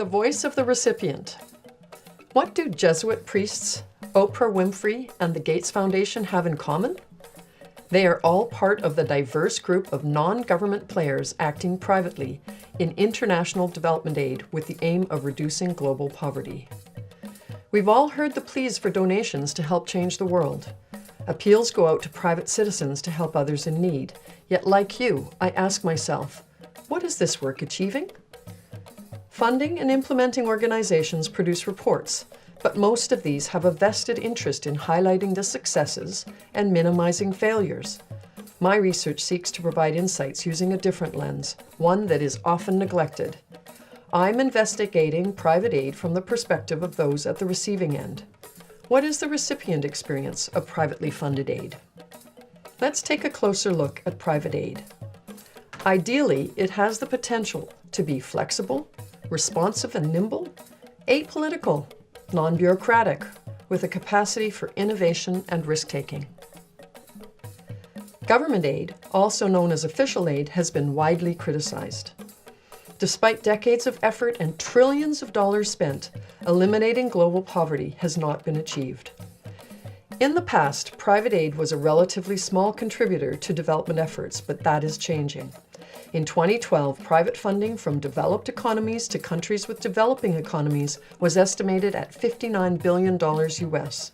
The voice of the recipient. What do Jesuit priests, Oprah Winfrey, and the Gates Foundation have in common? They are all part of the diverse group of non-government players acting privately in international development aid with the aim of reducing global poverty. We've all heard the pleas for donations to help change the world. Appeals go out to private citizens to help others in need. Yet, like you, I ask myself, what is this work achieving? Funding and implementing organizations produce reports, but most of these have a vested interest in highlighting the successes and minimizing failures. My research seeks to provide insights using a different lens, one that is often neglected. I'm investigating private aid from the perspective of those at the receiving end. What is the recipient experience of privately funded aid? Let's take a closer look at private aid. Ideally, it has the potential to be flexible, responsive and nimble, apolitical, non-bureaucratic, with a capacity for innovation and risk-taking. Government aid, also known as official aid, has been widely criticized. Despite decades of effort and trillions of dollars spent, eliminating global poverty has not been achieved. In the past, private aid was a relatively small contributor to development efforts, but that is changing. In 2012, private funding from developed economies to countries with developing economies was estimated at $59 billion US.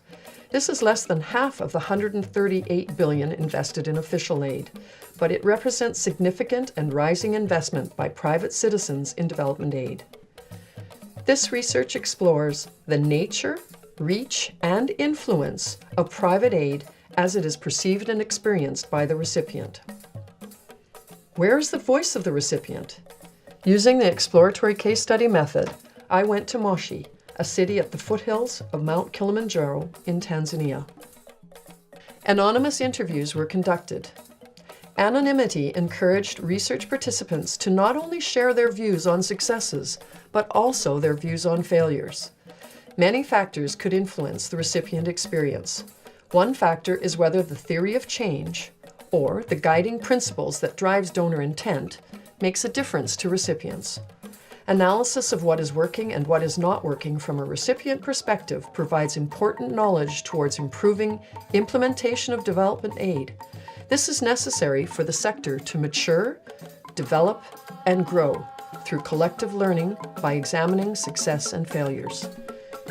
This is less than half of the $138 billion invested in official aid, but it represents significant and rising investment by private citizens in development aid. This research explores the nature, reach, and influence of private aid as it is perceived and experienced by the recipient. Where is the voice of the recipient? Using the exploratory case study method, I went to Moshi, a city at the foothills of Mount Kilimanjaro in Tanzania. Anonymous interviews were conducted. Anonymity encouraged research participants to not only share their views on successes, but also their views on failures. Many factors could influence the recipient experience. One factor is whether the theory of change, or the guiding principles that drives donor intent, makes a difference to recipients. Analysis of what is working and what is not working from a recipient perspective provides important knowledge towards improving implementation of development aid. This is necessary for the sector to mature, develop, and grow through collective learning by examining success and failures.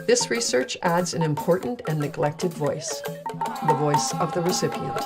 This research adds an important and neglected voice, the voice of the recipient.